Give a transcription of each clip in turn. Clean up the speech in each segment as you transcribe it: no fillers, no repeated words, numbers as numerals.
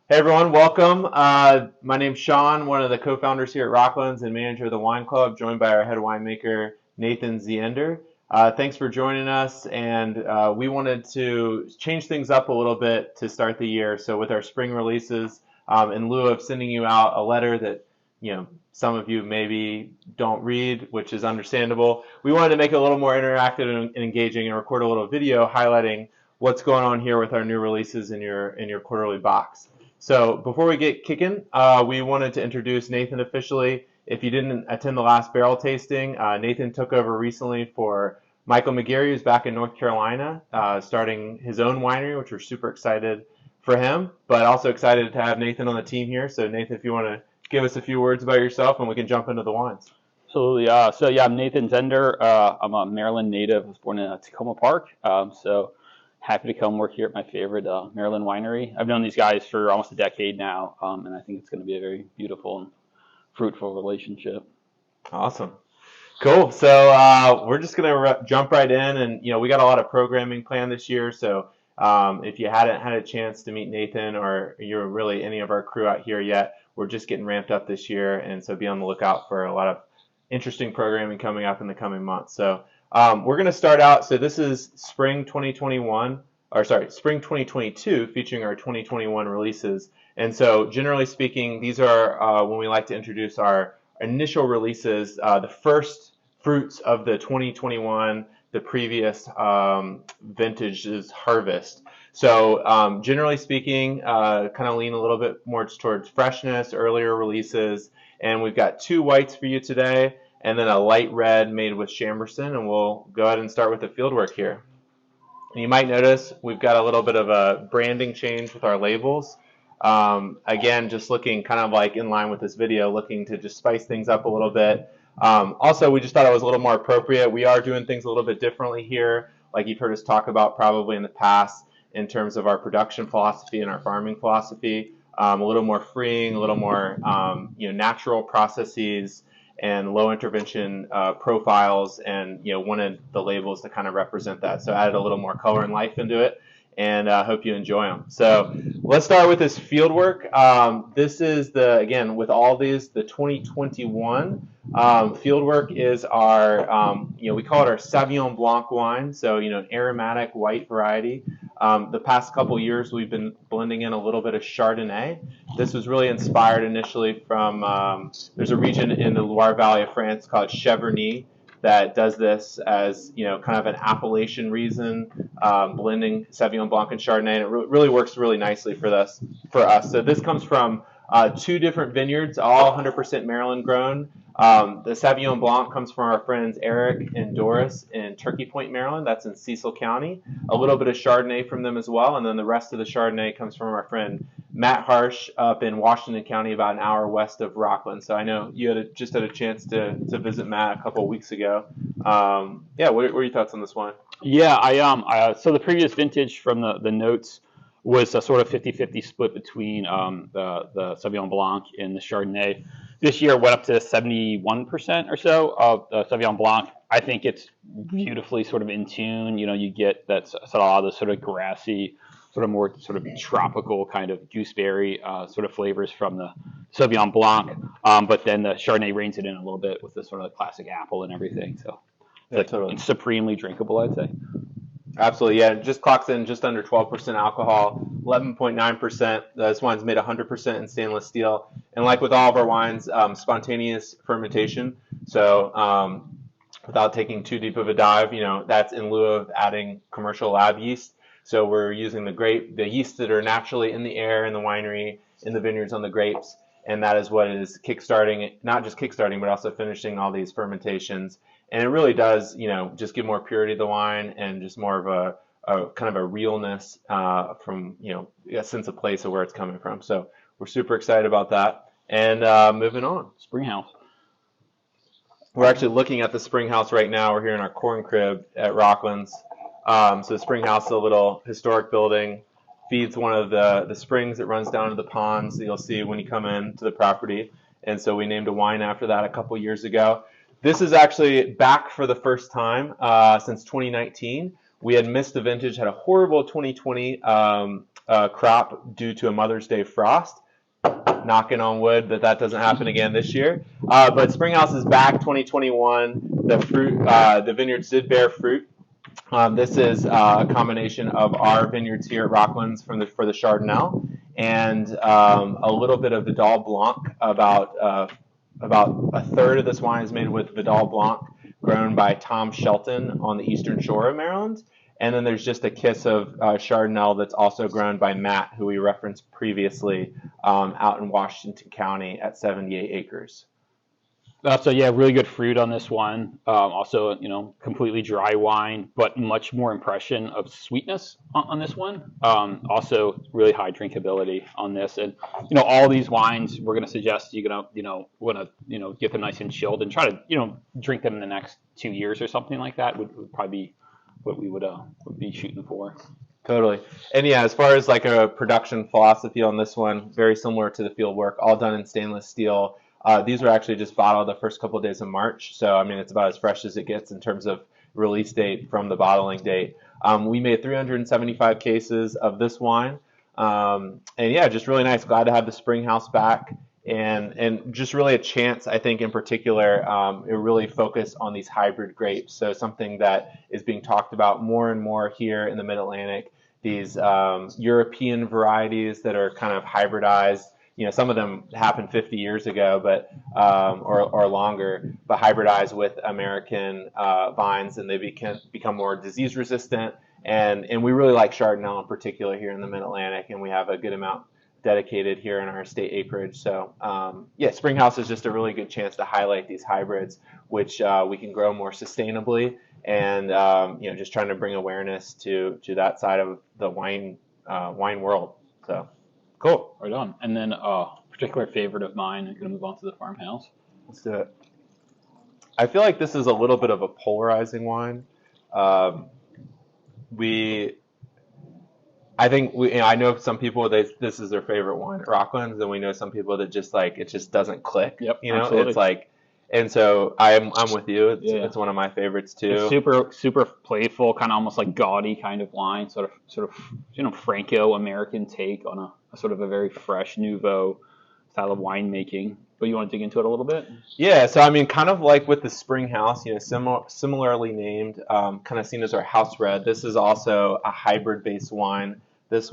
Hey everyone, welcome. My name's Sean, one of the co-founders here at Rocklands and manager of the Wine Club, joined by our head winemaker, Nathan Ziender. Thanks for joining us, and we wanted to change things up a little bit to start the year. So with our spring releases, in lieu of sending you out a letter that some of you maybe don't read, which is understandable, we wanted to make it a little more interactive and engaging and record a little video highlighting what's going on here with our new releases in your quarterly box. So before we get kicking, we wanted to introduce Nathan officially. If you didn't attend the last barrel tasting, Nathan took over recently for Michael McGarry, who's back in North Carolina, starting his own winery, which we're super excited for him, but also excited to have Nathan on the team here. So Nathan, if you want to give us a few words about yourself and we can jump into the wines. Absolutely. I'm Nathan Zender. I'm a Maryland native. I was born in Tacoma Park. So happy to come work here at my favorite Maryland winery. I've known these guys for almost a decade now, and I think it's going to be a very beautiful and fruitful relationship. Awesome. Cool. So we're just gonna jump right in, and we got a lot of programming planned this year. So if you hadn't had a chance to meet Nathan, or you're really any of our crew out here yet, we're just getting ramped up this year, and so be on the lookout for a lot of interesting programming coming up in the coming months. So we're gonna start out. So this is spring 2021, or sorry, spring 2022, featuring our 2021 releases. And so generally speaking, these are when we like to introduce our initial releases, the first fruits of the 2021, the previous vintage's harvest. So generally speaking, kind of lean a little bit more towards freshness, earlier releases, and we've got two whites for you today, and then a light red made with Chamberson, and we'll go ahead and start with the fieldwork here. And you might notice we've got a little bit of a branding change with our labels. Again, just looking kind of like in line with this video, looking to just spice things up a little bit. Also, we just thought it was a little more appropriate. We are doing things a little bit differently here, like you've heard us talk about probably in the past in terms of our production philosophy and our farming philosophy. A little more freeing, a little more natural processes and low intervention profiles, and wanted the labels to kind of represent that. So added a little more color and life into it, and hope you enjoy them. So let's start with this field work. This is again, with all these, the 2021 field work is our, we call it our Sauvignon Blanc wine. So, an aromatic white variety. The past couple years, we've been blending in a little bit of Chardonnay. This was really inspired initially from, there's a region in the Loire Valley of France called Cheverny that does this as kind of an appellation reason, blending Sauvignon Blanc and Chardonnay, and it really works really nicely for us. So this comes from two different vineyards, all 100% Maryland grown. The Sauvignon Blanc comes from our friends Eric and Doris in Turkey Point, Maryland. That's in Cecil County. A little bit of Chardonnay from them as well, and then the rest of the Chardonnay comes from our friend Matt Harsh up in Washington County, about an hour west of Rockland. So I know you just had a chance to visit Matt a couple of weeks ago. Yeah, what are your thoughts on this wine? Yeah, so the previous vintage from the notes was a sort of 50-50 split between the Sauvignon Blanc and the Chardonnay. This year went up to 71% or so of Sauvignon Blanc. I think it's beautifully sort of in tune. You get that sort of grassy, sort of more sort of tropical kind of gooseberry sort of flavors from the Sauvignon Blanc. But then the Chardonnay reins it in a little bit with the sort of classic apple and everything. So Yeah, totally. it's supremely drinkable, I'd say. Absolutely, yeah. It just clocks in just under 12% alcohol, 11.9%. This wine's made 100% in stainless steel. And like with all of our wines, spontaneous fermentation. So without taking too deep of a dive, that's in lieu of adding commercial lab yeast. So we're using the yeasts that are naturally in the air, in the winery, in the vineyards, on the grapes. And that is what is kickstarting, not just kickstarting, but also finishing all these fermentations. And it really does, just give more purity to the wine and just more of a kind of a realness from, a sense of place of where it's coming from. So we're super excited about that. And moving on. Springhouse. We're actually looking at the Springhouse right now. We're here in our corn crib at Rocklands. So the Springhouse is a little historic building, feeds one of the springs that runs down to the ponds that you'll see when you come into the property. And so we named a wine after that a couple years ago. This is actually back for the first time since 2019. We had missed the vintage, had a horrible 2020 crop due to a Mother's Day frost. Knocking on wood that doesn't happen again this year. But Springhouse is back 2021. The vineyards did bear fruit. This is a combination of our vineyards here at Rocklands for the Chardonnay and a little bit of Vidal Blanc. About a third of this wine is made with Vidal Blanc, grown by Tom Shelton on the eastern shore of Maryland. And then there's just a kiss of Chardonnay that's also grown by Matt, who we referenced previously, out in Washington County at 78 acres. So yeah, really good fruit on this one. Also, completely dry wine, but much more impression of sweetness on this one. Also, really high drinkability on this, and all these wines we're going to suggest you're going to get them nice and chilled and try to drink them in the next 2 years or something like that would probably be what we would be shooting for. Totally. And yeah, as far as like a production philosophy on this one, very similar to the field work, all done in stainless steel. These were actually just bottled the first couple of days of March. So, I mean, it's about as fresh as it gets in terms of release date from the bottling date. We made 375 cases of this wine. And yeah, just really nice. Glad to have the Springhouse back. And just really a chance, I think, in particular, it really focused on these hybrid grapes. So something that is being talked about more and more here in the Mid-Atlantic, these European varieties that are kind of hybridized. Some of them happened 50 years ago, but or longer, but hybridized with American vines, and they become more disease resistant. And we really like Chardonnay in particular here in the Mid-Atlantic, and we have a good amount dedicated here in our state acreage. So yeah, Springhouse is just a really good chance to highlight these hybrids, which we can grow more sustainably, and just trying to bring awareness to that side of the wine world. So cool. Right on. And then a particular favorite of mine, I'm going to move on to the Farmhouse. Let's do it. I feel like this is a little bit of a polarizing wine. I know some people this is their favorite wine at Rocklands, and we know some people that just like it just doesn't click. Yep, absolutely. It's like, and so I'm with you. It's one of my favorites too. It's super playful, kind of almost like gaudy kind of wine, sort of Franco-American take on a sort of a very fresh nouveau style of winemaking. But you want to dig into it a little bit? Yeah, so I mean, kind of like with the Springhouse, similarly named, kind of seen as our house red. This is also a hybrid-based wine. This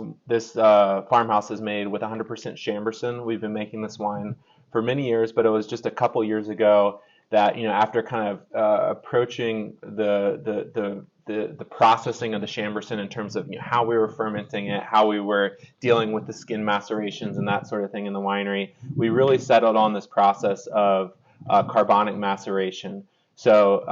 Farmhouse is made with 100% Chambourcin. We've been making this wine for many years, but it was just a couple years ago that after kind of approaching the processing of the Chambourcin in terms of how we were fermenting it, how we were dealing with the skin macerations and that sort of thing in the winery, we really settled on this process of carbonic maceration. So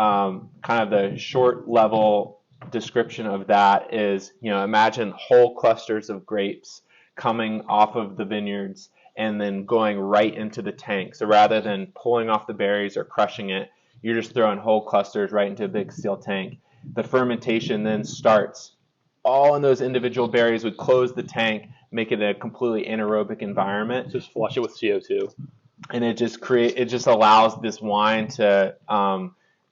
kind of the short level description of that is, imagine whole clusters of grapes coming off of the vineyards and then going right into the tank. So rather than pulling off the berries or crushing it, you're just throwing whole clusters right into a big steel tank. The fermentation then starts. All in those individual berries would close the tank, make it a completely anaerobic environment. Just flush it with CO2. And it just allows this wine to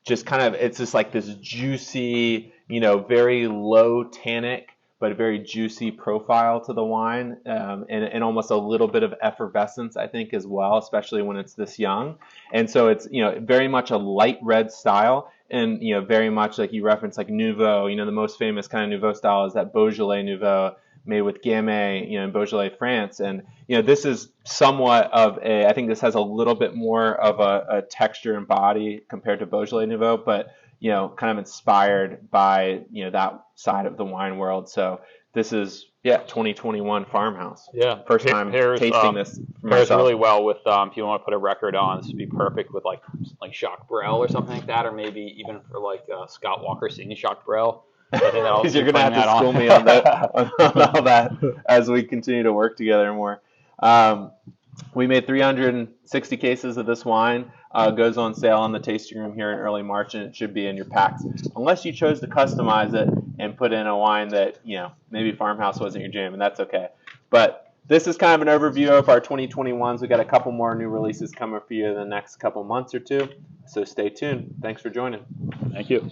just kind of, it's just like this juicy, very low tannic, but a very juicy profile to the wine, and almost a little bit of effervescence, I think, as well, especially when it's this young. And so it's, very much a light red style, and, very much like you referenced, like Nouveau, the most famous kind of Nouveau style is that Beaujolais Nouveau made with Gamay, in Beaujolais, France. And, this is somewhat of I think this has a little bit more of a texture and body compared to Beaujolais Nouveau, but kind of inspired by, that side of the wine world. So this is, 2021 Farmhouse. Yeah. First time tasting this for myself. Pairs really well with, if you want to put a record on, this would be perfect with like Jacques Brel or something like that, or maybe even for like Scott Walker singing Jacques Brel. Because you're going to have to school me on all that as we continue to work together more. We made 360 cases of this wine. Goes on sale in the tasting room here in early March, and it should be in your packs. Unless you chose to customize it and put in a wine that, maybe Farmhouse wasn't your jam, and that's okay. But this is kind of an overview of our 2021s. We got a couple more new releases coming for you in the next couple months or two, so stay tuned. Thanks for joining. Thank you.